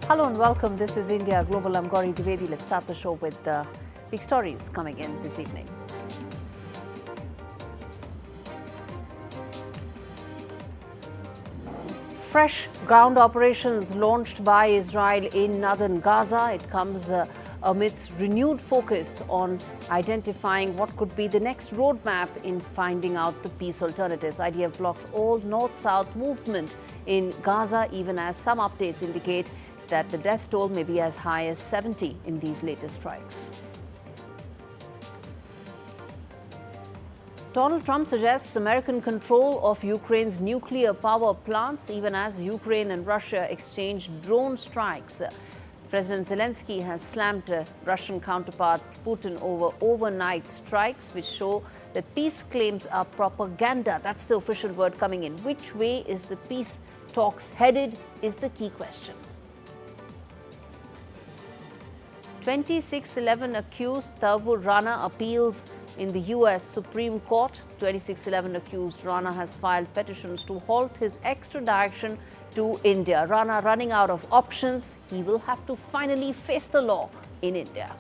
Hello and welcome. This is India Global. I'm Gaurie Dwivedi. Let's start the show with big stories coming in this evening. Fresh ground operations launched by Israel in northern Gaza. It comes amidst renewed focus on identifying what could be the next roadmap in finding out the peace alternatives. IDF blocks all north-south movement in Gaza, even as some updates indicate that the death toll may be as high as 70 in these latest strikes. Donald Trump suggests American control of Ukraine's nuclear power plants, even as Ukraine and Russia exchange drone strikes. President Zelenskyy has slammed Russian counterpart Putin over overnight strikes, which show that peace claims are propaganda. That's the official word coming in. Which way is the peace talks headed is the key question. 2611 accused Thaivur Rana appeals in the U.S. Supreme Court. 2611 accused Rana has filed petitions to halt his extradition to India. Rana running out of options. He will have to finally face the law in India.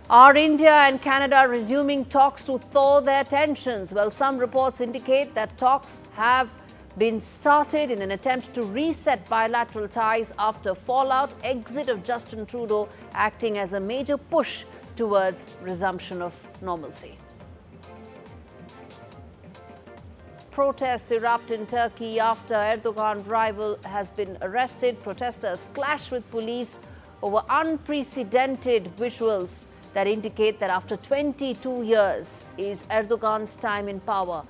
Are India and Canada resuming talks to thaw their tensions? Well, some reports indicate that talks have been started in an attempt to reset bilateral ties after fallout, exit of Justin Trudeau acting as a major push towards resumption of normalcy. Protests erupt in Turkey after Erdogan rival has been arrested. Protesters clash with police over unprecedented visuals that indicate that after 22 years is Erdogan's time in power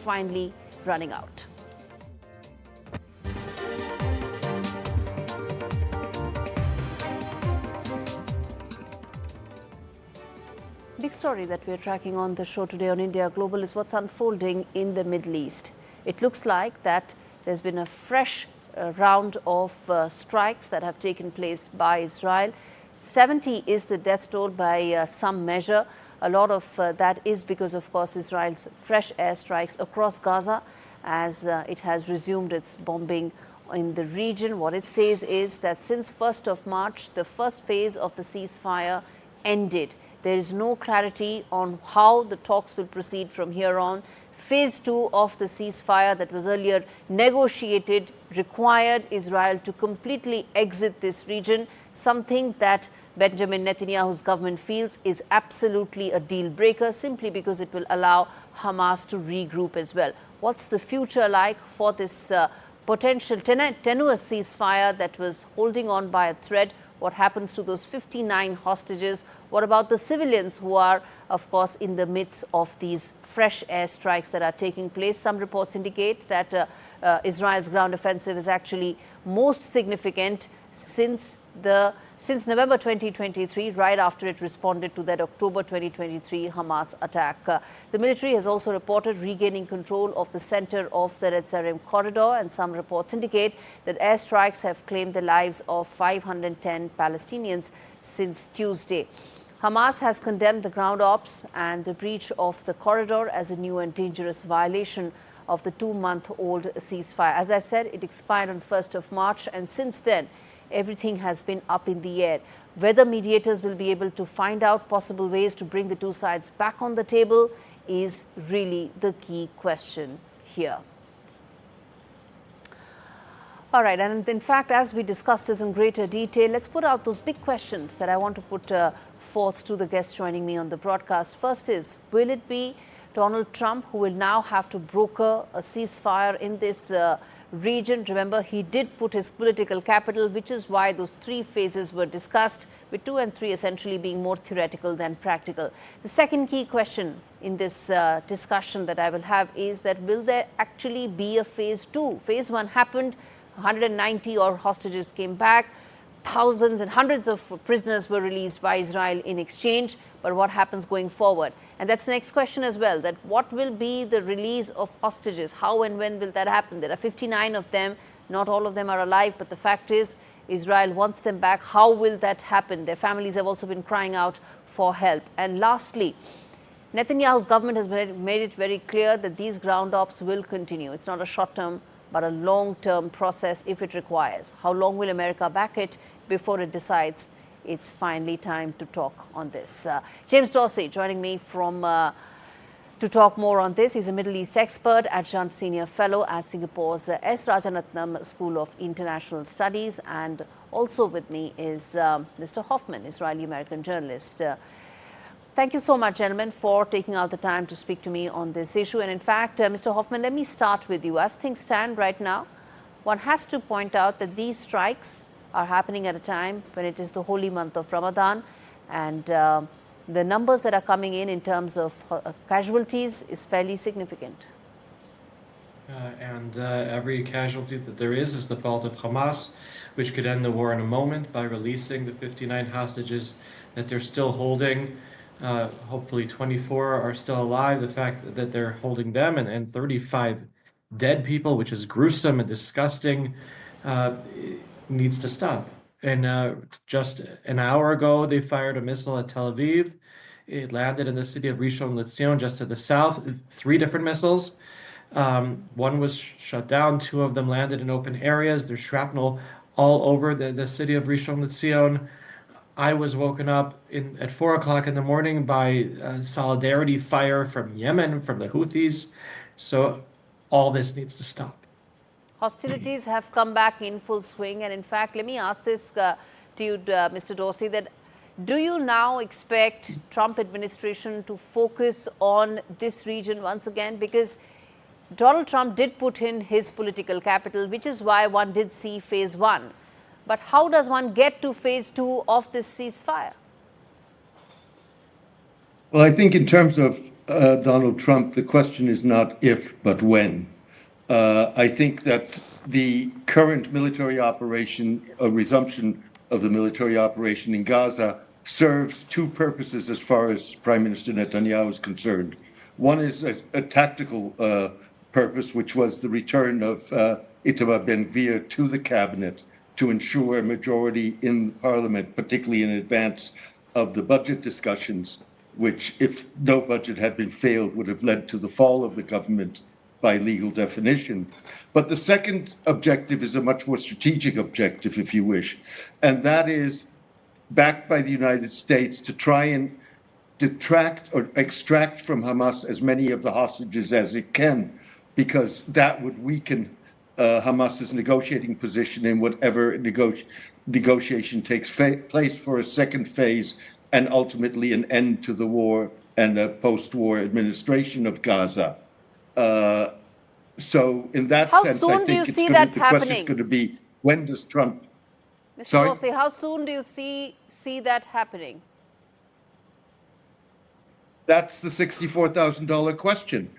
finally running out. Big story that we are tracking on the show today on India Global is what's unfolding in the Middle East. It looks like that there's been a fresh round of strikes that have taken place by Israel. 70 is the death toll by some measure. A lot of that is because, of course, Israel's fresh airstrikes across Gaza as it has resumed its bombing in the region. What it says is that since 1st of March, the first phase of the ceasefire ended. There is no clarity on how the talks will proceed from here on. Phase 2 of the ceasefire that was earlier negotiated required Israel to completely exit this region, something that Benjamin Netanyahu's government feels is absolutely a deal breaker, simply because it will allow Hamas to regroup as well. What's the future like for this potential tenuous ceasefire that was holding on by a thread? What happens to those 59 hostages? What about the civilians who are, of course, in the midst of these fresh airstrikes that are taking place? Some reports indicate that Israel's ground offensive is actually most significant since November 2023, right after it responded to that October 2023 Hamas attack. The military has also reported regaining control of the center of the Netzarim Corridor, and some reports indicate that airstrikes have claimed the lives of 510 Palestinians since Tuesday. Hamas has condemned the ground ops and the breach of the corridor as a new and dangerous violation of the 2-month-old ceasefire. As I said, it expired on 1st of March, and since then, everything has been up in the air. Whether mediators will be able to find out possible ways to bring the two sides back on the table is really the key question here. All right, and in fact, as we discuss this in greater detail, let's put out those big questions that I want to put forth to the guests joining me on the broadcast. First is, will it be Donald Trump who will now have to broker a ceasefire in this region? Remember, he did put his political capital, which is why those 3 phases were discussed, with 2 and 3 essentially being more theoretical than practical. The second key question in this discussion that I will have is that will there actually be a phase 2? Phase 1 happened, 190 odd hostages came back, thousands and hundreds of prisoners were released by Israel in exchange. But what happens going forward? And that's the next question as well, that what will be the release of hostages? How and when will that happen? There are 59 of them. Not all of them are alive, but the fact is Israel wants them back. How will that happen? Their families have also been crying out for help. And lastly, Netanyahu's government has made it very clear that these ground ops will continue. It's not a short-term but a long-term process if it requires. How long will America back it before it decides it's finally time to talk on this? James Dorsey joining me from to talk more on this. He's a Middle East expert, adjunct senior fellow at Singapore's S. Rajaratnam School of International Studies. And also with me is Mr. Hoffman, Israeli-American journalist. Thank you so much, gentlemen, for taking out the time to speak to me on this issue. And in fact, Mr. Hoffman, let me start with you. As things stand right now, one has to point out that these strikes are happening at a time when it is the holy month of Ramadan, and the numbers that are coming in terms of casualties is fairly significant. Every casualty that there is the fault of Hamas, which could end the war in a moment by releasing the 59 hostages that they're still holding. Hopefully 24 are still alive. The fact that they're holding them and 35 dead people, which is gruesome and disgusting, needs to stop. And just an hour ago, they fired a missile at Tel Aviv. It landed in the city of Rishon LeZion, just to the south. 3 different missiles. One was shut down. 2 of them landed in open areas. There's shrapnel all over the city of Rishon LeZion. I was woken up at 4 o'clock in the morning by solidarity fire from Yemen, from the Houthis. So all this needs to stop. Hostilities have come back in full swing. And in fact, let me ask this to you, Mr. Dorsey, that do you now expect Trump administration to focus on this region once again? Because Donald Trump did put in his political capital, which is why one did see phase 1. But how does one get to phase 2 of this ceasefire? Well, I think in terms of Donald Trump, the question is not if, but when. I think that the current military operation, a resumption of the military operation in Gaza, serves 2 purposes as far as Prime Minister Netanyahu is concerned. One is a tactical purpose, which was the return of Itamar Ben-Gvir to the cabinet to ensure a majority in Parliament, particularly in advance of the budget discussions, which, if no budget had been failed, would have led to the fall of the government by legal definition. But the second objective is a much more strategic objective, if you wish, and that is backed by the United States to try and detract or extract from Hamas as many of the hostages as it can, because that would weaken Hamas's negotiating position in whatever negotiation takes place for a second phase and ultimately an end to the war and a post-war administration of Gaza. So in that sense, I think the question's going to be, when does Trump... Mr. Dorsey, how soon do you see that happening? That's the $64,000 question.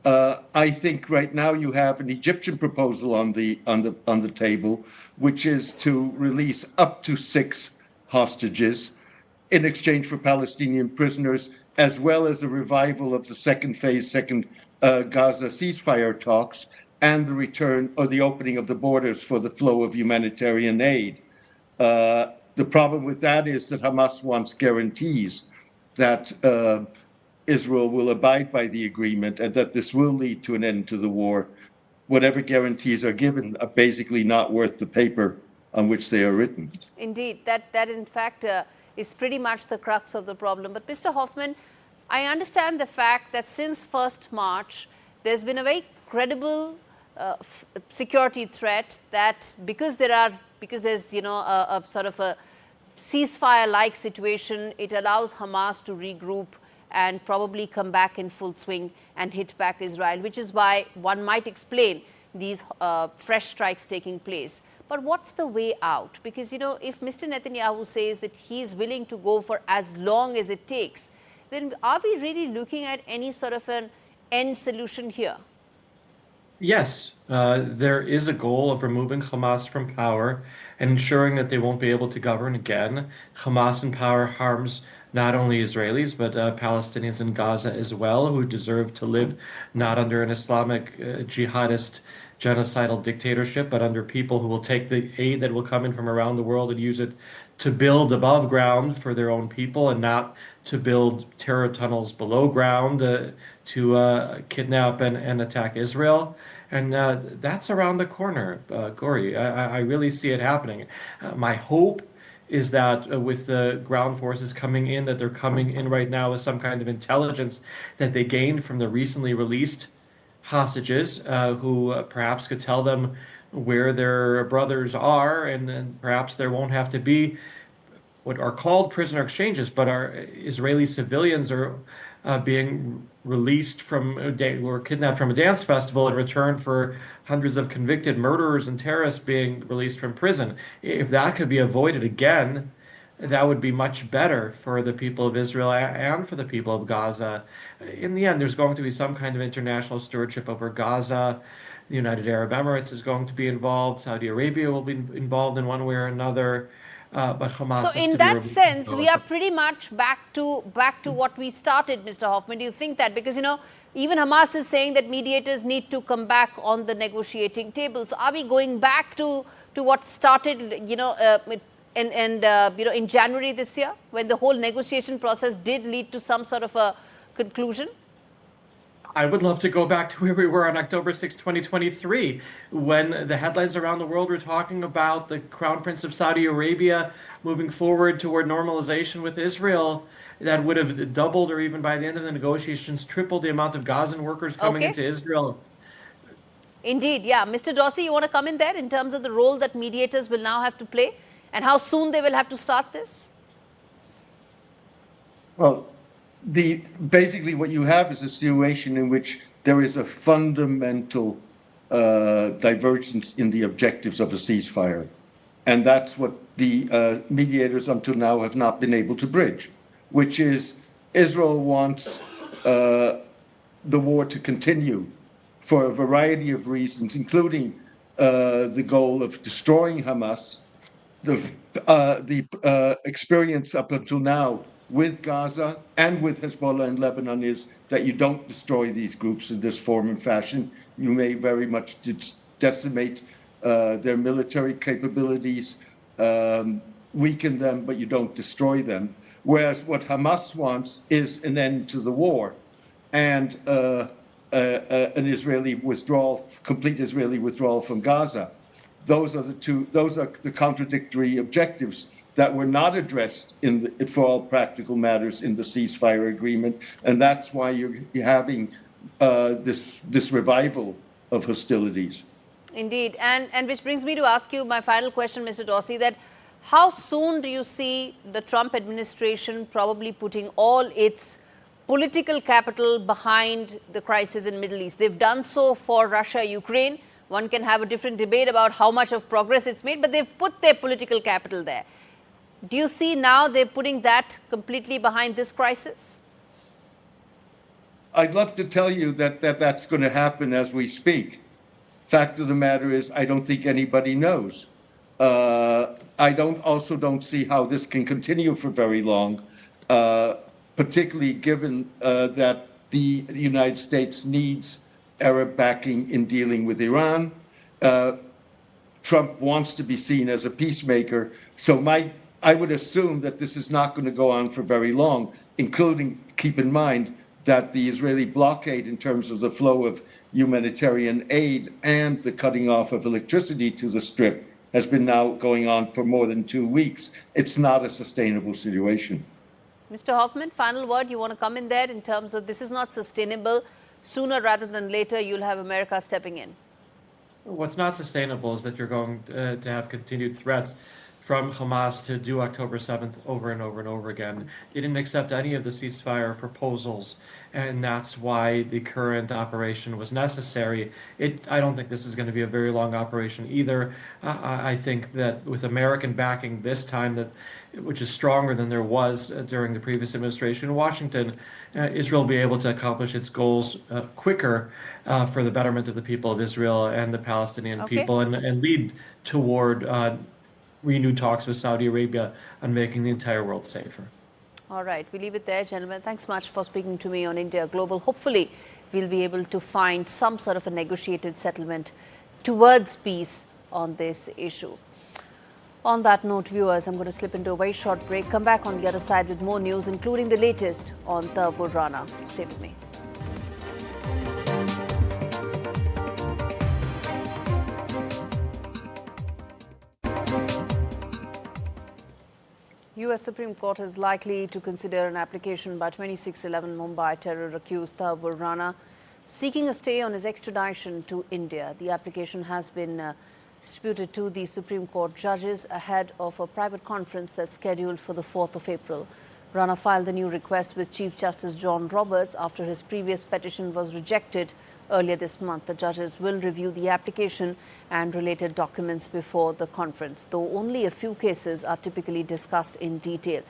I think right now you have an Egyptian proposal on the table, which is to release up to 6 hostages in exchange for Palestinian prisoners, as well as a revival of the second phase, Gaza ceasefire talks, and the return or the opening of the borders for the flow of humanitarian aid. The problem with that is that Hamas wants guarantees that Israel will abide by the agreement and that this will lead to an end to the war. Whatever guarantees are given are basically not worth the paper on which they are written. Indeed, that in fact is pretty much the crux of the problem. But Mr. Hoffman, I understand the fact that since 1st March, there's been a very credible security threat that because there's a sort of a ceasefire-like situation, it allows Hamas to regroup and probably come back in full swing and hit back Israel, which is why one might explain these fresh strikes taking place. But what's the way out? Because, if Mr. Netanyahu says that he's willing to go for as long as it takes, then are we really looking at any sort of an end solution here? Yes, there is a goal of removing Hamas from power and ensuring that they won't be able to govern again. Hamas in power harms not only Israelis, but Palestinians in Gaza as well, who deserve to live not under an Islamic jihadist genocidal dictatorship, but under people who will take the aid that will come in from around the world and use it to build above ground for their own people and not to build terror tunnels below ground to kidnap and attack Israel. And that's around the corner, Gaurie. I really see it happening. My hope is that with the ground forces coming in, that they're coming in right now with some kind of intelligence that they gained from the recently released hostages, who perhaps could tell them where their brothers are, and then perhaps there won't have to be what are called prisoner exchanges, but our Israeli civilians are being released from, were kidnapped from a dance festival in return for hundreds of convicted murderers and terrorists being released from prison. If that could be avoided again, that would be much better for the people of Israel and for the people of Gaza. In the end, there's going to be some kind of international stewardship over Gaza. The United Arab Emirates is going to be involved. Saudi Arabia will be involved in one way or another. But Hamas So has in to be that removed. sense, we are pretty much back to what we started, Mr. Hoffman. Do you think that? Because, even Hamas is saying that mediators need to come back on the negotiating table. So are we going back to what started, in January this year, when the whole negotiation process did lead to some sort of a conclusion? I would love to go back to where we were on October 6, 2023, when the headlines around the world were talking about the Crown Prince of Saudi Arabia moving forward toward normalization with Israel that would have doubled, or even by the end of the negotiations, tripled the amount of Gazan workers coming Okay. into Israel. Indeed, yeah. Mr. Dorsey, you want to come in there in terms of the role that mediators will now have to play and how soon they will have to start this? Well, basically what you have is a situation in which there is a fundamental divergence in the objectives of a ceasefire. And that's what the mediators until now have not been able to bridge, which is Israel wants the war to continue for a variety of reasons, including the goal of destroying Hamas. The experience up until now with Gaza and with Hezbollah in Lebanon is that you don't destroy these groups in this form and fashion. You may very much decimate their military capabilities, weaken them, but you don't destroy them. Whereas what Hamas wants is an end to the war and an Israeli withdrawal, complete Israeli withdrawal from Gaza. Those are the contradictory objectives that were not addressed for all practical matters in the ceasefire agreement, and that's why you're having this revival of hostilities. Indeed, and which brings me to ask you my final question, Mr. Dorsey, that how soon do you see the Trump administration probably putting all its political capital behind the crisis in the Middle East? They've done so for Russia, Ukraine. One can have a different debate about how much of progress it's made, but they've put their political capital there. Do you see now they're putting that completely behind this crisis? I'd love to tell you that's going to happen as we speak. Fact of the matter is, I don't think anybody knows. I don't see how this can continue for very long, particularly given that the United States needs Arab backing in dealing with Iran. Trump wants to be seen as a peacemaker, so I would assume that this is not going to go on for very long, including, keep in mind, that the Israeli blockade in terms of the flow of humanitarian aid and the cutting off of electricity to the Strip has been now going on for more than 2 weeks. It's not a sustainable situation. Mr. Hoffman, final word. You want to come in there in terms of this is not sustainable. Sooner rather than later, you'll have America stepping in. What's not sustainable is that you're going to have continued threats from Hamas to do October 7th over and over and over again. They didn't accept any of the ceasefire proposals, and that's why the current operation was necessary. I don't think this is going to be a very long operation either. I think that with American backing this time, which is stronger than there was during the previous administration in Washington, Israel will be able to accomplish its goals quicker for the betterment of the people of Israel and the Palestinian people, and lead toward renewed talks with Saudi Arabia on making the entire world safer. All right, we leave it there, gentlemen. Thanks much for speaking to me on India Global. Hopefully, we'll be able to find some sort of a negotiated settlement towards peace on this issue. On that note, viewers, I'm going to slip into a very short break. Come back on the other side with more news, including the latest on Zaphorizhzhia. Stay with me. U.S. Supreme Court is likely to consider an application by 2611 Mumbai terror-accused Zaphorizhzhia seeking a stay on his extradition to India. The application has been disputed to the Supreme Court judges ahead of a private conference that's scheduled for the 4th of April. Rana filed the new request with Chief Justice John Roberts after his previous petition was rejected earlier this month. The judges will review the application and related documents before the conference, though only a few cases are typically discussed in detail.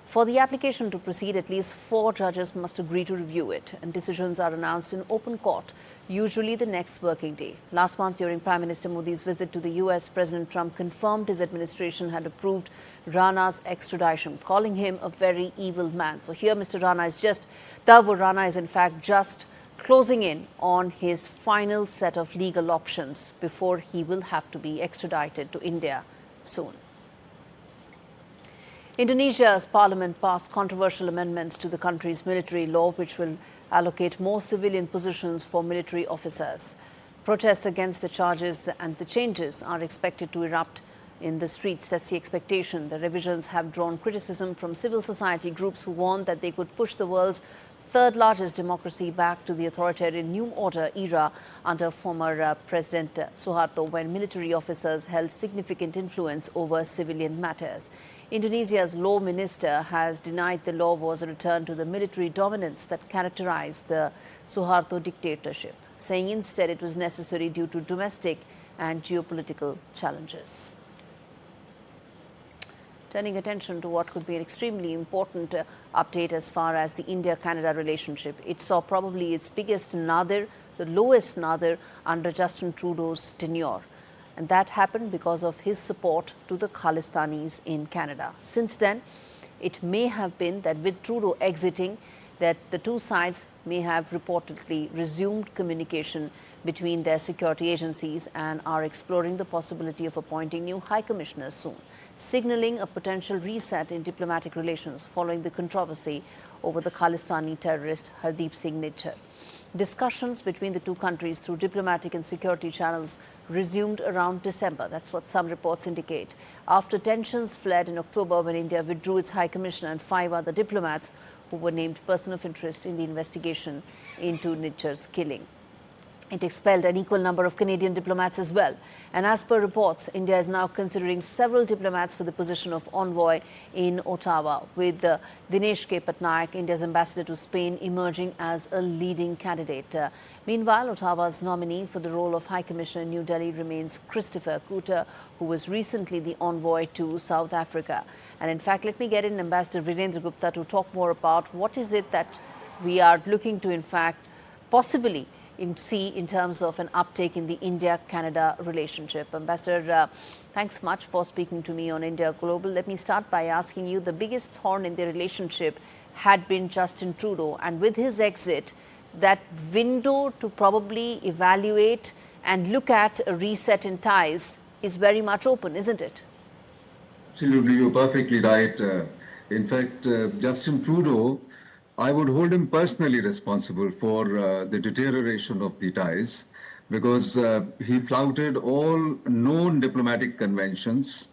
For the application to proceed, at least 4 judges must agree to review it, and decisions are announced in open court, usually the next working day. Last month, during Prime Minister Modi's visit to the US, President Trump confirmed his administration had approved Rana's extradition, calling him a very evil man. So here, Zaphorizhzhia is in fact just closing in on his final set of legal options before he will have to be extradited to India soon. Indonesia's parliament passed controversial amendments to the country's military law, which will allocate more civilian positions for military officers. Protests against the charges and the changes are expected to erupt in the streets. That's the expectation. The revisions have drawn criticism from civil society groups who warn that they could push the world's third largest democracy back to the authoritarian New Order era under former President Suharto, when military officers held significant influence over civilian matters. Indonesia's law minister has denied the law was a return to the military dominance that characterized the Suharto dictatorship, saying instead it was necessary due to domestic and geopolitical challenges. Turning attention to what could be an extremely important update as far as the India-Canada relationship. It saw probably its biggest nadir, the lowest nadir under Justin Trudeau's tenure. And that happened because of his support to the Khalistanis in Canada. Since then, it may have been that with Trudeau exiting, that the two sides may have reportedly resumed communication between their security agencies and are exploring the possibility of appointing new high commissioners soon, signaling a potential reset in diplomatic relations following the controversy over the Khalistani terrorist Hardeep Singh Nijjar. Discussions between the two countries through diplomatic and security channels resumed around December. That's what some reports indicate. After tensions fled in October when India withdrew its High Commissioner and 5 other diplomats who were named person of interest in the investigation into Nijjar's killing. It expelled an equal number of Canadian diplomats as well. And as per reports, India is now considering several diplomats for the position of envoy in Ottawa, with Dinesh K. Patnaik, India's ambassador to Spain, emerging as a leading candidate. Meanwhile, Ottawa's nominee for the role of High Commissioner in New Delhi remains Christopher Cooter, who was recently the envoy to South Africa. And in fact, let me get in Ambassador Virendra Gupta to talk more about what is it that we are looking to, in fact, possibly see in terms of an uptake in the India-Canada relationship. Ambassador, thanks much for speaking to me on India Global. Let me start by asking you, the biggest thorn in the relationship had been Justin Trudeau, and with his exit, that window to probably evaluate and look at a reset in ties is very much open, isn't it? Absolutely, you're perfectly right. In fact, Justin Trudeau, I would hold him personally responsible for the deterioration of the ties, because he flouted all known diplomatic conventions,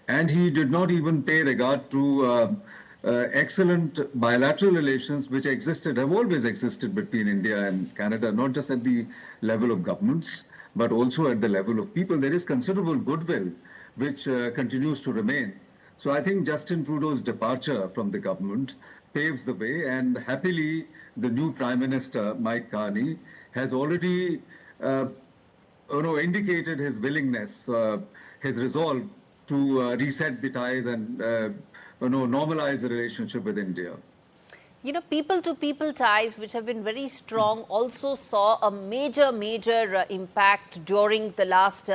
and he did not even pay regard to excellent bilateral relations which have always existed between India and Canada, not just at the level of governments, but also at the level of people. There is considerable goodwill which continues to remain. So I think Justin Trudeau's departure from the government paves the way, and happily the new Prime Minister, Mike Carney, has already indicated his willingness, his resolve to reset the ties and normalize the relationship with India. You know, people-to-people ties, which have been very strong, also saw a major impact during the last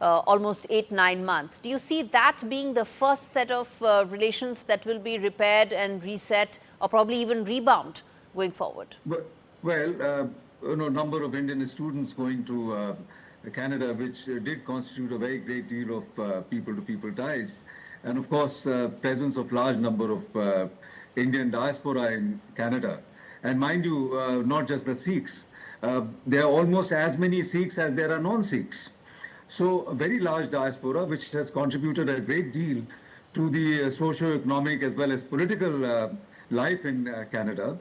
almost 8-9 months. Do you see that being the first set of relations that will be repaired and reset, or probably even rebound going forward? Well, number of Indian students going to Canada, which did constitute a very great deal of people-to-people ties, and of course, presence of large number of Indian diaspora in Canada. And mind you, not just the Sikhs. There are almost as many Sikhs as there are non-Sikhs. So a very large diaspora, which has contributed a great deal to the socio-economic as well as political life in Canada.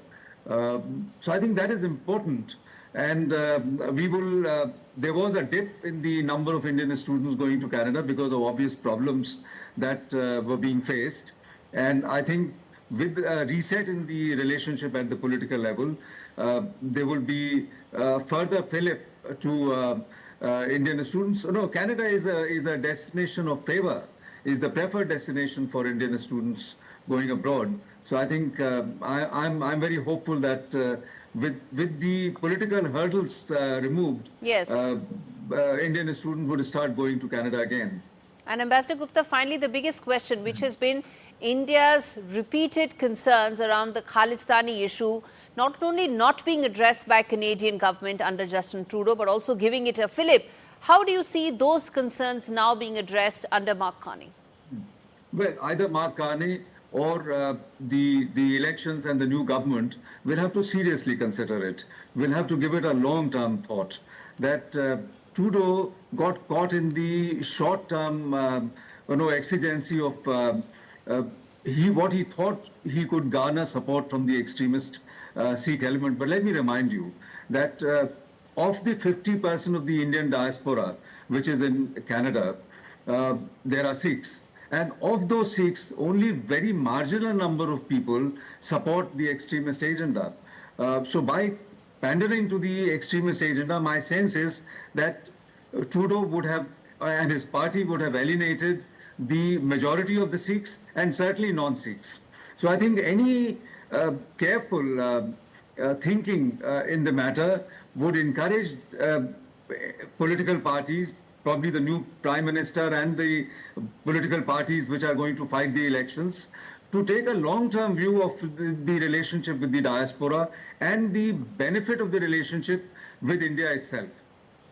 So I think that is important. And there was a dip in the number of Indian students going to Canada because of obvious problems that were being faced. And I think with a reset in the relationship at the political level, there will be further fillip to Indian students. No, Canada is a destination of favor, is the preferred destination for Indian students going abroad. So I think I'm very hopeful that with the political hurdles removed, yes, Indian students would start going to Canada again. And Ambassador Gupta, finally, the biggest question, which has been India's repeated concerns around the Khalistani issue, not only not being addressed by Canadian government under Justin Trudeau, but also giving it a fillip. How do you see those concerns now being addressed under Mark Carney? Well, either Mark Carney or the elections and the new government will have to seriously consider it. We'll have to give it a long-term thought. That Trudeau got caught in the short-term exigency of what he thought he could garner support from the extremist Sikh element. But let me remind you that of the 50% of the Indian diaspora, which is in Canada, there are Sikhs. And of those Sikhs, only very marginal number of people support the extremist agenda. So by pandering to the extremist agenda, my sense is that Trudeau would have, and his party would have alienated the majority of the Sikhs and certainly non-Sikhs. So I think any careful thinking in the matter would encourage political parties, probably the new Prime Minister and the political parties which are going to fight the elections, to take a long-term view of the relationship with the diaspora and the benefit of the relationship with India itself.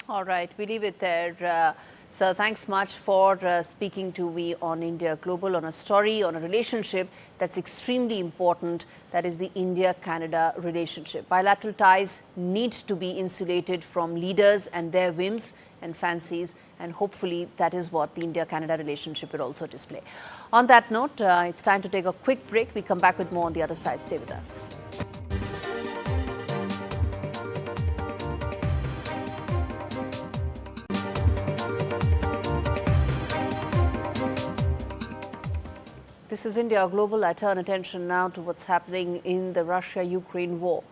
All right, we leave it there. So thanks much for speaking to we on India Global, on a story, on a relationship that's extremely important, that is the India-Canada relationship. Bilateral ties need to be insulated from leaders and their whims and fancies, and hopefully that is what the India-Canada relationship will also display. On that note, it's time to take a quick break. We come back with more on the other side. Stay with us. This is India Global. I turn attention now to what's happening in the Russia-Ukraine war.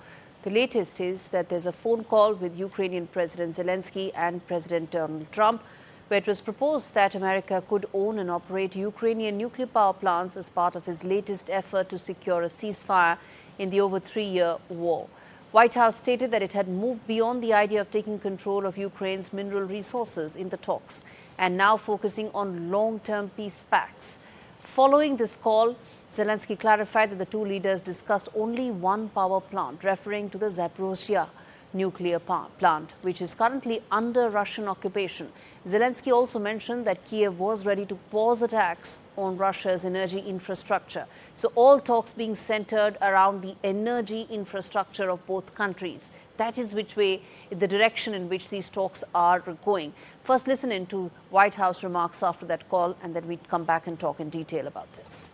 The latest is that there's a phone call with Ukrainian President Zelenskyy and President Donald Trump, where it was proposed that America could own and operate Ukrainian nuclear power plants as part of his latest effort to secure a ceasefire in the over 3-year war. White House stated that it had moved beyond the idea of taking control of Ukraine's mineral resources in the talks and now focusing on long-term peace pacts. Following this call, Zelenskyy clarified that the two leaders discussed only one power plant, referring to the Zaporizhzhia nuclear plant, which is currently under Russian occupation. Zelenskyy also mentioned that Kiev was ready to pause attacks on Russia's energy infrastructure. So all talks being centered around the energy infrastructure of both countries. That is the direction in which these talks are going. First, listen in to White House remarks after that call, and then we come back and talk in detail about this.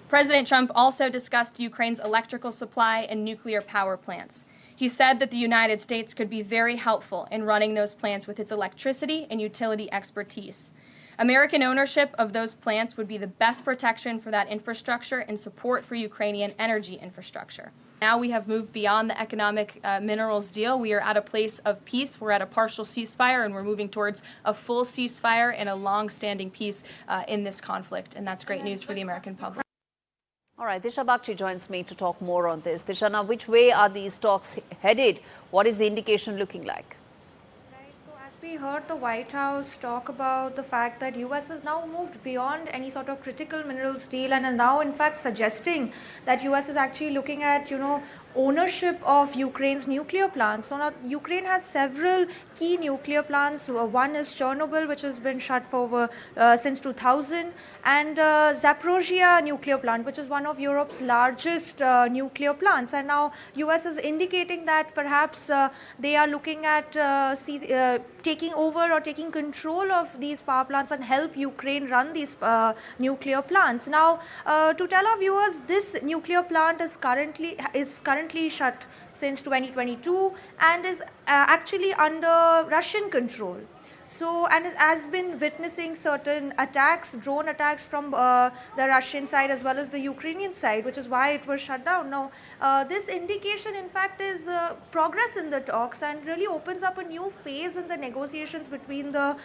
President Trump also discussed Ukraine's electrical supply and nuclear power plants. He said that the United States could be very helpful in running those plants with its electricity and utility expertise. American ownership of those plants would be the best protection for that infrastructure and support for Ukrainian energy infrastructure. Now we have moved beyond the economic minerals deal. We are at a place of peace. We're at a partial ceasefire, and we're moving towards a full ceasefire and a long-standing peace in this conflict. And that's great news for the American public. All right, Disha Bakshi joins me to talk more on this. Disha, now which way are these talks headed? What is the indication looking like? Right, so as we we heard the White House talk about the fact that US has now moved beyond any sort of critical minerals deal and is now in fact suggesting that US is actually looking at, ownership of Ukraine's nuclear plants. So now Ukraine has several key nuclear plants. One is Chernobyl, which has been shut for since 2000, and Zaporizhzhia nuclear plant, which is one of Europe's largest nuclear plants. And now US is indicating that perhaps they are looking at taking over or taking control of these power plants and help Ukraine run these nuclear plants. Now, to tell our viewers, this nuclear plant is currently shut since 2022 and is actually under Russian control. So, and it has been witnessing certain attacks, drone attacks from the Russian side as well as the Ukrainian side, which is why it was shut down. Now, this indication in fact is progress in the talks and really opens up a new phase in the negotiations between the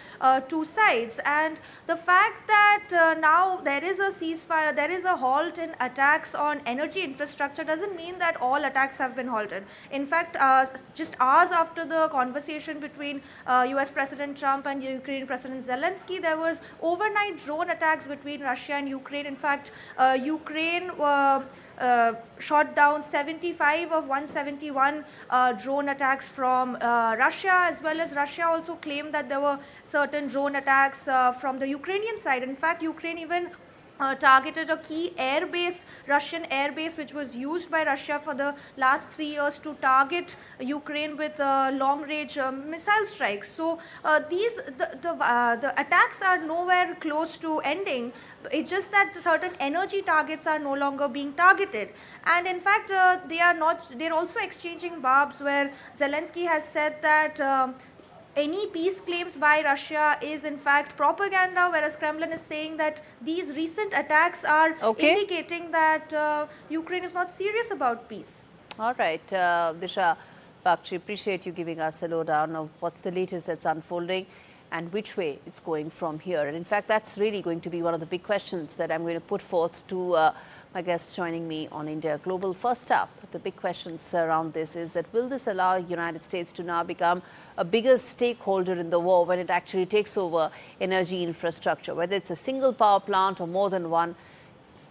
two sides. And the fact that now there is a ceasefire, there is a halt in attacks on energy infrastructure doesn't mean that all attacks have been halted. In fact, just hours after the conversation between US President Trump and Ukrainian President Zelenskyy, there was overnight drone attacks between Russia and Ukraine. In fact, Ukraine shot down 75 of 171 drone attacks from Russia, as well as Russia also claimed that there were certain drone attacks from the Ukrainian side. In fact, Ukraine even targeted a key airbase, Russian airbase, which was used by Russia for the last 3 years to target Ukraine with long-range missile strikes. So the attacks are nowhere close to ending. It's just that certain energy targets are no longer being targeted. And in fact, they're also exchanging barbs, where Zelenskyy has said that any peace claims by Russia is in fact propaganda, whereas Kremlin is saying that these recent attacks are indicating that Ukraine is not serious about peace. All right, Disha Bakshi, appreciate you giving us a lowdown of what's the latest that's unfolding and which way it's going from here. And in fact, that's really going to be one of the big questions that I'm going to put forth to my guests joining me on India Global. First up, the big questions around this is that will this allow the United States to now become a bigger stakeholder in the war when it actually takes over energy infrastructure, whether it's a single power plant or more than one?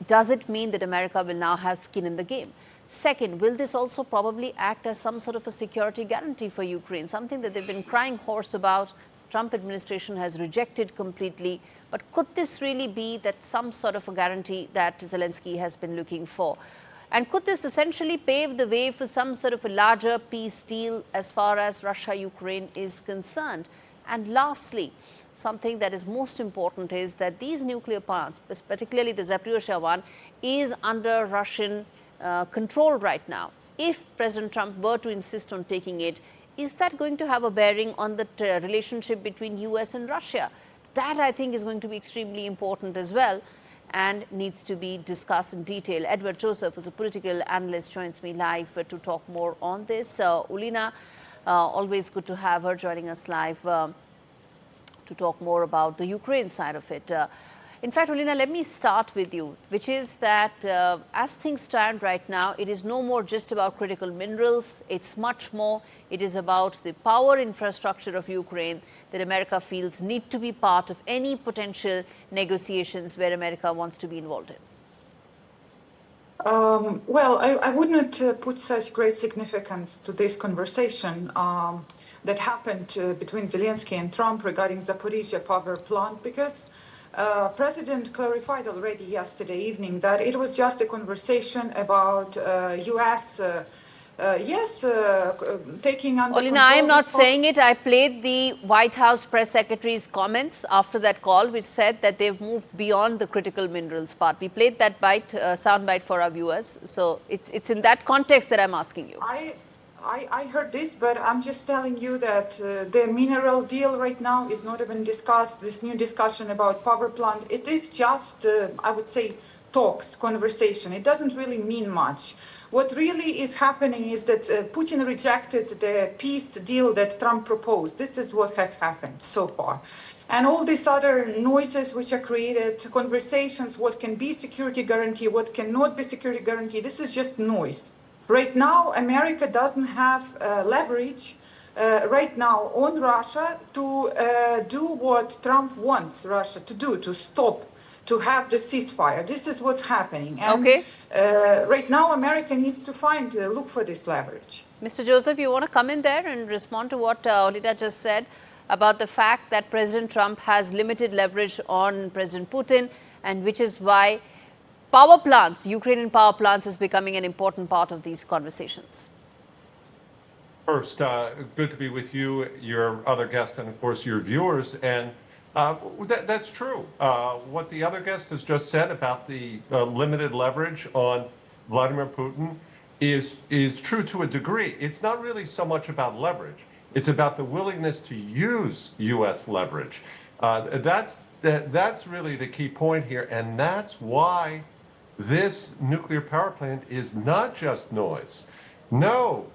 Does it mean that America will now have skin in the game? Second, will this also probably act as some sort of a security guarantee for Ukraine, something that they've been crying hoarse about? Trump administration has rejected completely. But could this really be that some sort of a guarantee that Zelenskyy has been looking for? And could this essentially pave the way for some sort of a larger peace deal as far as Russia-Ukraine is concerned? And lastly, something that is most important is that these nuclear plants, particularly the Zaporizhzhia one, is under Russian control right now. If President Trump were to insist on taking it, is that going to have a bearing on the relationship between US and Russia? That, I think, is going to be extremely important as well and needs to be discussed in detail. Edward Joseph, who's a political analyst, joins me live to talk more on this. Ulina, always good to have her joining us live to talk more about the Ukraine side of it. In fact, Ulina, let me start with you, which is that as things stand right now, it is no more just about critical minerals. It's much more. It is about the power infrastructure of Ukraine that America feels need to be part of any potential negotiations where America wants to be involved in. Well, I would not put such great significance to this conversation that happened between Zelenskyy and Trump regarding Zaporizhzhia power plant, because President clarified already yesterday evening that it was just a conversation about U.S. Taking under Olina, I am not saying it. I played the White House press secretary's comments after that call, which said that they've moved beyond the critical minerals part. We played that sound bite for our viewers. So it's in that context that I'm asking you. I heard this, but I'm just telling you that the mineral deal right now is not even discussed. This new discussion about power plant, it is just, I would say, talks, conversation. It doesn't really mean much. What really is happening is that Putin rejected the peace deal that Trump proposed. This is what has happened so far. And all these other noises which are created, conversations, what can be security guarantee, what cannot be security guarantee, this is just noise. Right now, America doesn't have leverage right now on Russia to do what Trump wants Russia to do, to stop, to have the ceasefire. This is what's happening. And right now, America needs to look for this leverage. Mr. Joseph, you want to come in there and respond to what Olida just said about the fact that President Trump has limited leverage on President Putin, and which is why power plants, Ukrainian power plants, is becoming an important part of these conversations. First, good to be with you, your other guests, and of course your viewers. And that's true. What the other guest has just said about the limited leverage on Vladimir Putin is true to a degree. It's not really so much about leverage. It's about the willingness to use U.S. leverage. That's really the key point here, and that's why this nuclear power plant is not just noise. No,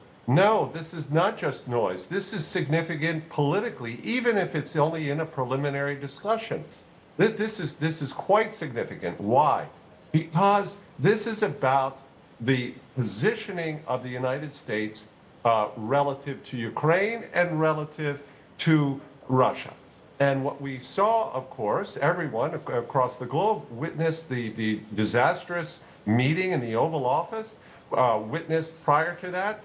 this is not just noise. This is significant politically, even if it's only in a preliminary discussion. This is quite significant. Why? Because this is about the positioning of the United States relative to Ukraine and relative to Russia. And what we saw, of course, everyone across the globe witnessed the disastrous meeting in the Oval Office, witnessed prior to that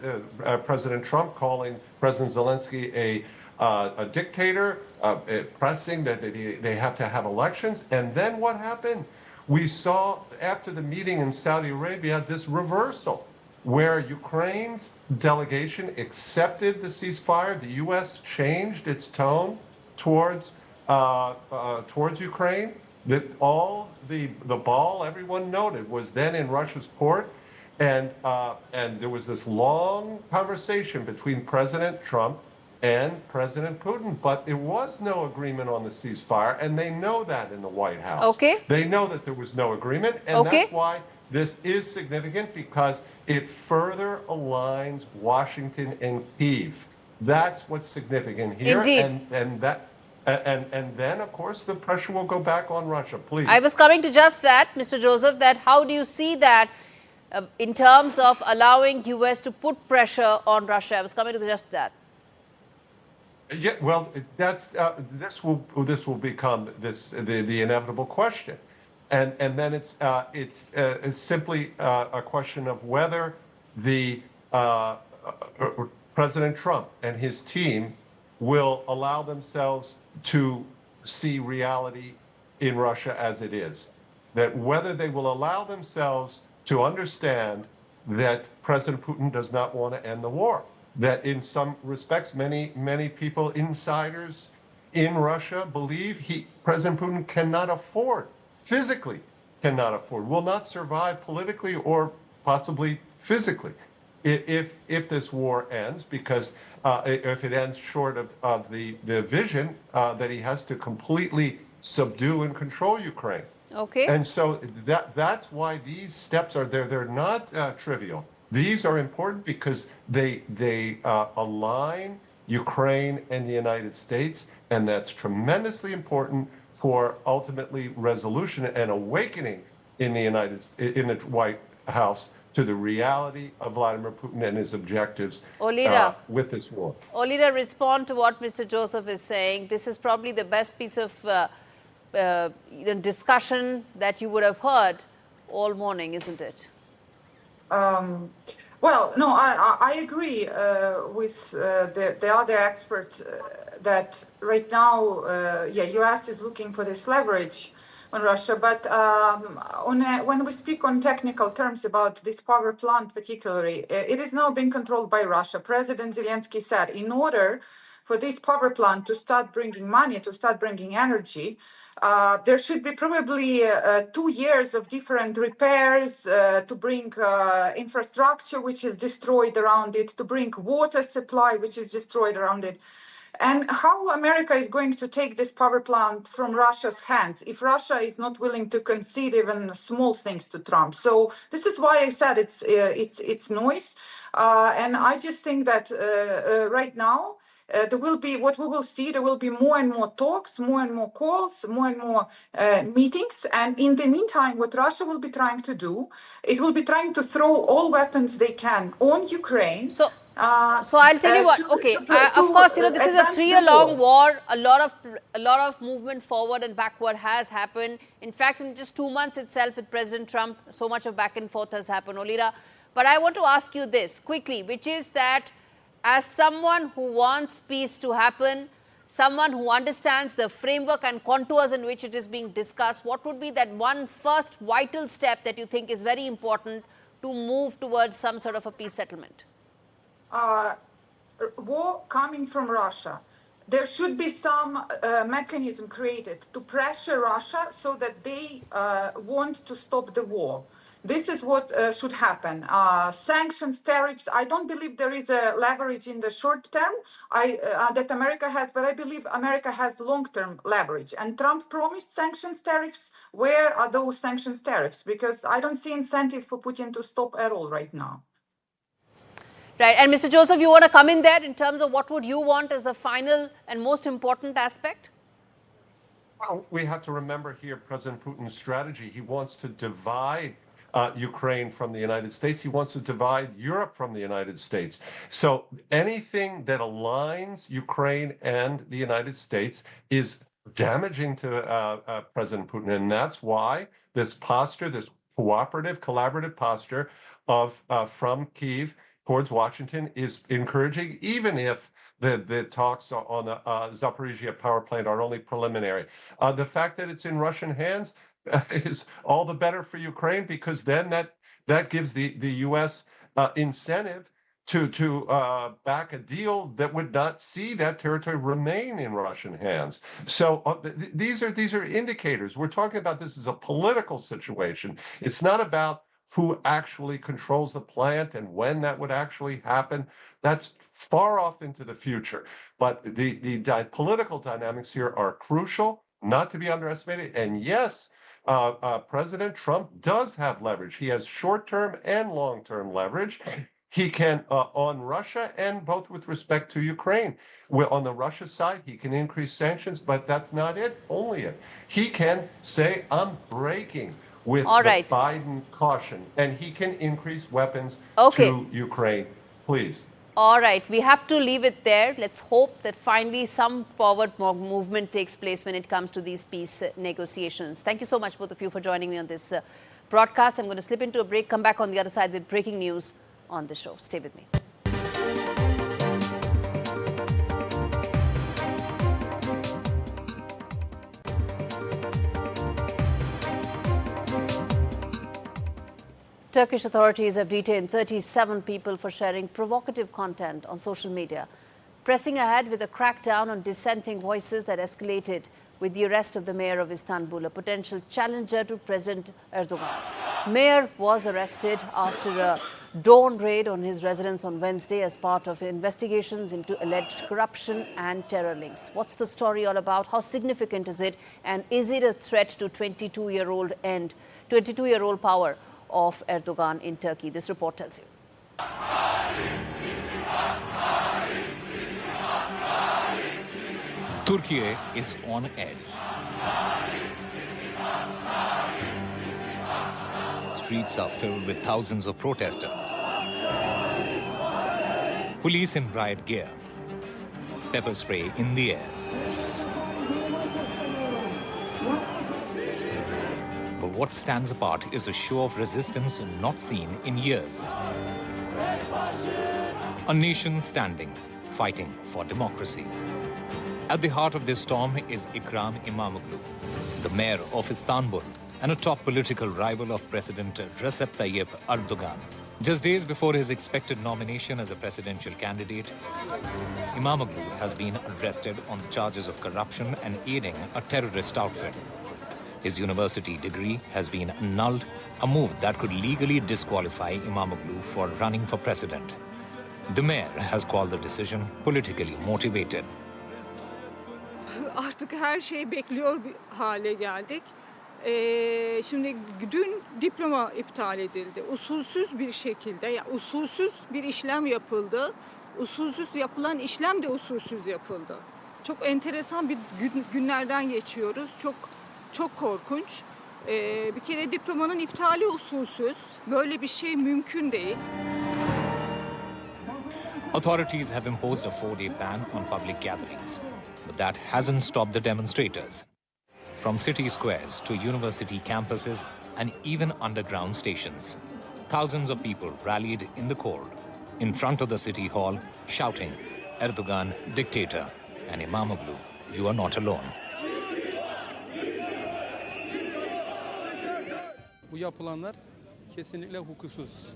President Trump calling President Zelenskyy a dictator, pressing that they have to have elections. And then what happened? We saw after the meeting in Saudi Arabia this reversal, where Ukraine's delegation accepted the ceasefire. The U.S. changed its tone towards Ukraine. That all the ball, everyone noted, was then in Russia's court, and there was this long conversation between President Trump and President Putin, but there was no agreement on the ceasefire, and they know that in the White House. Okay. They know that there was no agreement, and that's why this is significant, because it further aligns Washington and Kyiv. That's what's significant here. Indeed. And then, of course, the pressure will go back on Russia. Please. I was coming to just that, Mr. Joseph, that how do you see that in terms of allowing U.S. to put pressure on Russia? I was coming to just that. Yeah, well, that's this will become the inevitable question, and then it's simply a question of whether the President Trump and his team will allow themselves to see reality in Russia as it is, that whether they will allow themselves to understand that President Putin does not want to end the war. That in some respects, many people, insiders in Russia, believe President Putin cannot afford, physically cannot afford, will not survive politically or possibly physically if this war ends, because if it ends short of the vision that he has to completely subdue and control Ukraine. Okay. And so that's why these steps are there. They're not trivial. These are important because they align Ukraine and the United States, and that's tremendously important for ultimately resolution and awakening in the White House to the reality of Vladimir Putin and his objectives with this war. Olida, respond to what Mr. Joseph is saying. This is probably the best piece of discussion that you would have heard all morning, isn't it? Well, no, I agree with the other expert that right now, U.S. is looking for this leverage on Russia. But when we speak on technical terms about this power plant particularly, it is now being controlled by Russia. President Zelenskyy said in order for this power plant to start bringing money, to start bringing energy, there should be probably 2 years of different repairs to bring infrastructure which is destroyed around it, to bring water supply which is destroyed around it. And how America is going to take this power plant from Russia's hands if Russia is not willing to concede even small things to Trump? So this is why I said it's noise, and I just think that right now. There will be more and more talks, more and more calls, more and more meetings. And in the meantime, what Russia will be trying to do, it will be trying to throw all weapons they can on Ukraine So I'll tell you what. Okay, of course, you know, this is a 3-year-long war. A lot of movement forward and backward has happened. In fact, in just 2 months itself, with President Trump, so much of back and forth has happened, Olira. But I want to ask you this quickly, which is that as someone who wants peace to happen, someone who understands the framework and contours in which it is being discussed, what would be that one first vital step that you think is very important to move towards some sort of a peace settlement? War coming from Russia. There should be some mechanism created to pressure Russia so that they want to stop the war. This is what should happen. Sanctions, tariffs, I don't believe there is a leverage in the short term that America has, but I believe America has long-term leverage. And Trump promised sanctions, tariffs. Where are those sanctions, tariffs? Because I don't see incentive for Putin to stop at all right now. Right. And Mr. Joseph, you want to come in there in terms of what would you want as the final and most important aspect? Well, we have to remember here President Putin's strategy. He wants to divide Ukraine from the United States. He wants to divide Europe from the United States. So anything that aligns Ukraine and the United States is damaging to President Putin. And that's why this posture, this cooperative, collaborative posture of from Kyiv towards Washington is encouraging, even if the talks on the Zaporizhzhia power plant are only preliminary. The fact that it's in Russian hands is all the better for Ukraine, because then that gives the U.S. Incentive to back a deal that would not see that territory remain in Russian hands. So these are indicators. We're talking about this as a political situation. It's not about who actually controls the plant and when that would actually happen. That's far off into the future. But the political dynamics here are crucial, not to be underestimated. And yes, President Trump does have leverage. He has short-term and long-term leverage. He can, on Russia and both with respect to Ukraine. On the Russia side, he can increase sanctions, but that's not it, only it. He can say, I'm breaking with the Biden caution, and he can increase weapons to Ukraine. Please. All right, we have to leave it there. Let's hope that finally some forward movement takes place when it comes to these peace negotiations. Thank you so much, both of you, for joining me on this broadcast. I'm going to slip into a break, come back on the other side with breaking news on the show. Stay with me. Turkish authorities have detained 37 people for sharing provocative content on social media, pressing ahead with a crackdown on dissenting voices that escalated with the arrest of the mayor of Istanbul, a potential challenger to President Erdogan. Mayor was arrested after a dawn raid on his residence on Wednesday as part of investigations into alleged corruption and terror links. What's the story all about? How significant is it? And is it a threat to 22-year-old power of Erdogan in Turkey? This report tells you. Turkey is on edge. Streets are filled with thousands of protesters. Police in riot gear. Pepper spray in the air. But what stands apart is a show of resistance not seen in years. A nation standing, fighting for democracy. At the heart of this storm is Ekrem İmamoğlu, the mayor of Istanbul and a top political rival of President Recep Tayyip Erdogan. Just days before his expected nomination as a presidential candidate, İmamoğlu has been arrested on charges of corruption and aiding a terrorist outfit. His university degree has been annulled, a move that could legally disqualify İmamoğlu for running for president. The mayor has called the decision politically motivated. Artık her şeyi bekliyor bir hale geldik. Şimdi dün diploma iptal edildi. Usulsüz bir şekilde, yani usulsüz bir işlem yapıldı. Usulsüz yapılan işlem de usulsüz yapıldı. Çok enteresan bir günlerden geçiyoruz. Çok korkunç. Bir kere diplomanın iptali usulsüz. Böyle bir şey mümkün değil. Authorities have imposed a 4-day ban on public gatherings, but that hasn't stopped the demonstrators. From city squares to university campuses and even underground stations, thousands of people rallied in the cold, in front of the city hall, shouting, "Erdogan, dictator," and Imamoglu, you are not alone. Bu yapılanlar kesinlikle hukuksuz.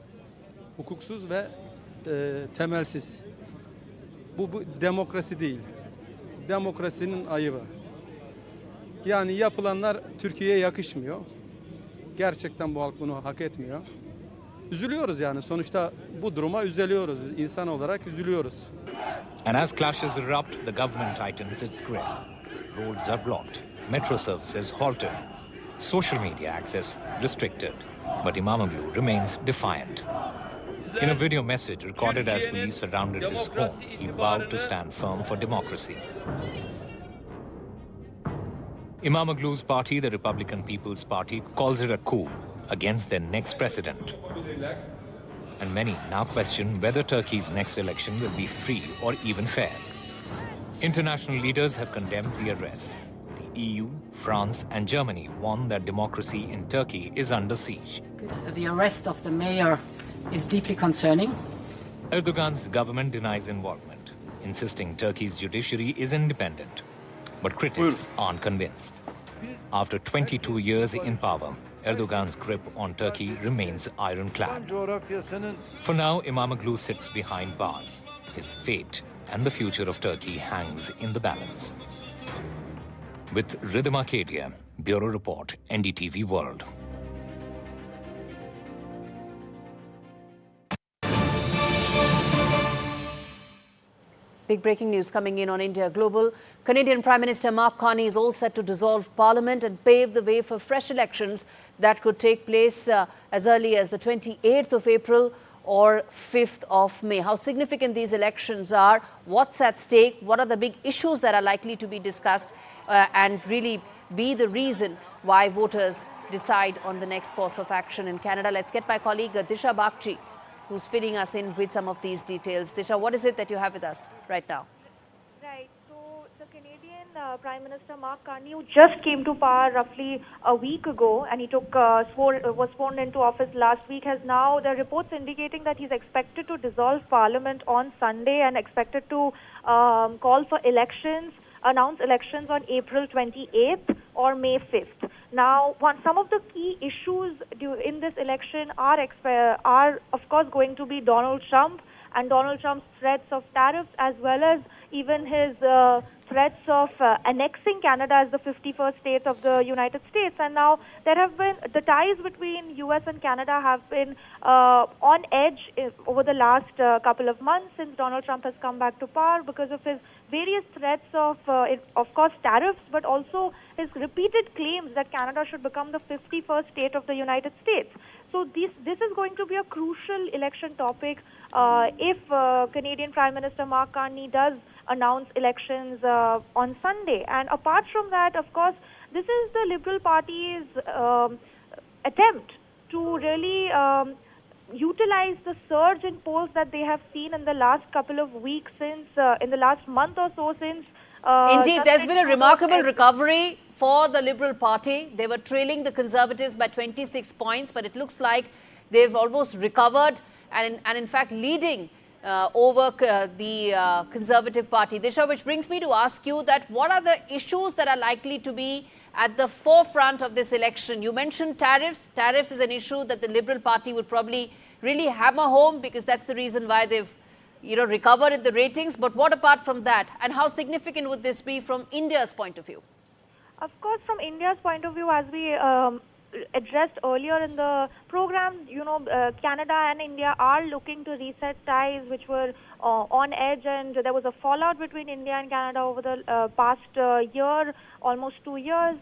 Hukuksuz ve temelsiz. Bu demokrasi değil. Demokrasinin ayıbı. Yani yapılanlar Türkiye'ye yakışmıyor. Gerçekten bu halk bunu hak etmiyor. Üzülüyoruz yani. Sonuçta bu duruma üzülüyoruz. İnsan olarak üzülüyoruz. And as clashes erupt, the government tightens its grip. Roads are blocked, metro services halted, social media access restricted. But Imamoglu remains defiant. In a video message recorded as police surrounded his home, he vowed to stand firm for democracy. Imamoglu's party, the Republican People's Party, calls it a coup against their next president. And many now question whether Turkey's next election will be free or even fair. International leaders have condemned the arrest. The EU, France and Germany warn that democracy in Turkey is under siege. The arrest of the mayor is deeply concerning. Erdogan's government denies involvement, insisting Turkey's judiciary is independent. But critics aren't convinced. After 22 years in power, Erdogan's grip on Turkey remains ironclad. For now, Imamoglu sits behind bars. His fate and the future of Turkey hangs in the balance. With Rhythm Arcadia, Bureau Report, NDTV World. Big breaking news coming in on India Global. Canadian Prime Minister Mark Carney is all set to dissolve Parliament and pave the way for fresh elections that could take place as early as the 28th of April or 5th of May. How significant these elections are, what's at stake, what are the big issues that are likely to be discussed and really be the reason why voters decide on the next course of action in Canada. Let's get my colleague Disha Bagchi, who's filling us in with some of these details. Disha, what is it that you have with us right now? Right. So the Canadian Prime Minister Mark Carney, who just came to power roughly a week ago, and he was sworn into office last week, has now, the reports indicating that he's expected to dissolve Parliament on Sunday and expected to call for elections, announce elections on April 28th or May 5th. Now, some of the key issues in this election are of course going to be Donald Trump and Donald Trump's threats of tariffs, as well as even his threats of annexing Canada as the 51st state of the United States. And now there have been, the ties between US and Canada have been on edge over the last couple of months since Donald Trump has come back to power because of his various threats of course, tariffs, but also his repeated claims that Canada should become the 51st state of the United States. So this is going to be a crucial election topic if Canadian Prime Minister Mark Carney does announce elections on Sunday. And apart from that, of course, this is the Liberal Party's attempt to really utilize the surge in polls that they have seen in the last couple of weeks since, in the last month or so since. Indeed, there's been a remarkable recovery for the Liberal Party. They were trailing the Conservatives by 26 points, but it looks like they've almost recovered and in fact leading over the Conservative Party. Disha, which brings me to ask you that what are the issues that are likely to be at the forefront of this election? You mentioned tariffs. Tariffs is an issue that the Liberal Party would probably really hammer home because that's the reason why they've recovered in the ratings. But what apart from that? And how significant would this be from India's point of view? Of course, from India's point of view, as we addressed earlier in the program, Canada and India are looking to reset ties which were on edge, and there was a fallout between India and Canada over the past year, almost 2 years,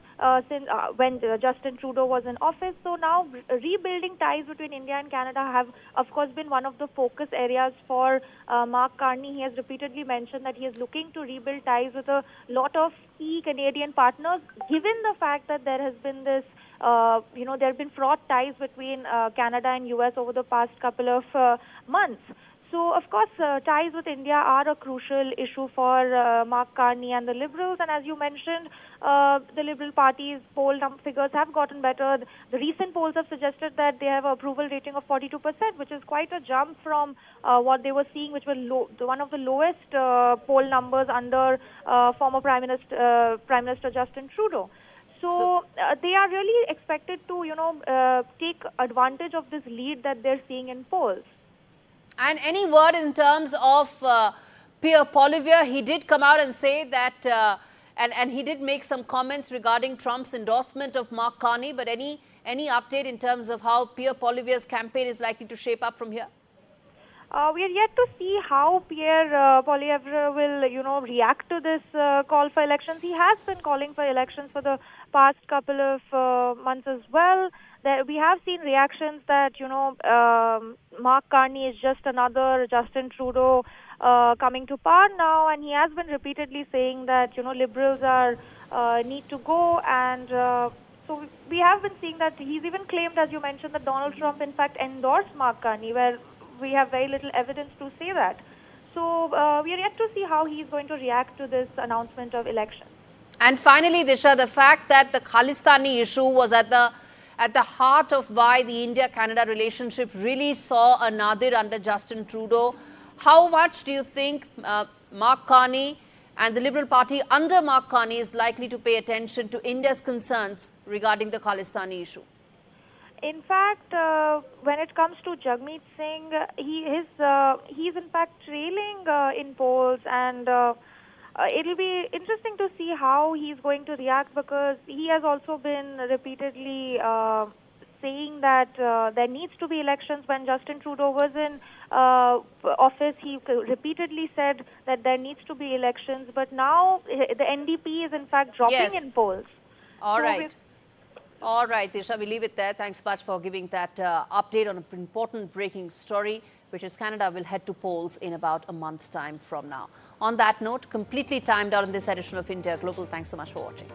since when Justin Trudeau was in office. So now rebuilding ties between India and Canada have, of course, been one of the focus areas for Mark Carney. He has repeatedly mentioned that he is looking to rebuild ties with a lot of key Canadian partners, given the fact that there has been this there have been fraught ties between Canada and US over the past couple of months. So, of course, ties with India are a crucial issue for Mark Carney and the Liberals. And as you mentioned, the Liberal Party's poll figures have gotten better. The recent polls have suggested that they have an approval rating of 42%, which is quite a jump from what they were seeing, which were one of the lowest poll numbers under former Prime Minister Justin Trudeau. So they are really expected to, take advantage of this lead that they're seeing in polls. And any word in terms of Pierre Poilievre? He did come out and say that, and he did make some comments regarding Trump's endorsement of Mark Carney. But any update in terms of how Pierre Poilievre's campaign is likely to shape up from here? We are yet to see how Pierre Poilievre will, react to this call for elections. He has been calling for elections for the past couple of months as well. We have seen reactions that, Mark Carney is just another Justin Trudeau coming to power now, and he has been repeatedly saying that, Liberals need to go, and so we have been seeing that he's even claimed, as you mentioned, that Donald Trump in fact endorsed Mark Carney, where we have very little evidence to say that. So we are yet to see how he's going to react to this announcement of elections. And finally, Disha, the fact that the Khalistani issue was at the heart of why the India-Canada relationship really saw a nadir under Justin Trudeau. How much do you think Mark Carney and the Liberal Party under Mark Carney is likely to pay attention to India's concerns regarding the Khalistani issue? In fact, when it comes to Jagmeet Singh, he's in fact trailing in polls, and it'll be interesting to see how he's going to react, because he has also been repeatedly saying that there needs to be elections. When Justin Trudeau was in office, he repeatedly said that there needs to be elections, but now the NDP is in fact dropping in polls. All right. All right, Disha, we leave it there. Thanks much for giving that update on an important breaking story, which is Canada will head to polls in about a month's time from now. On that note, completely timed out in this edition of India Global. Thanks so much for watching.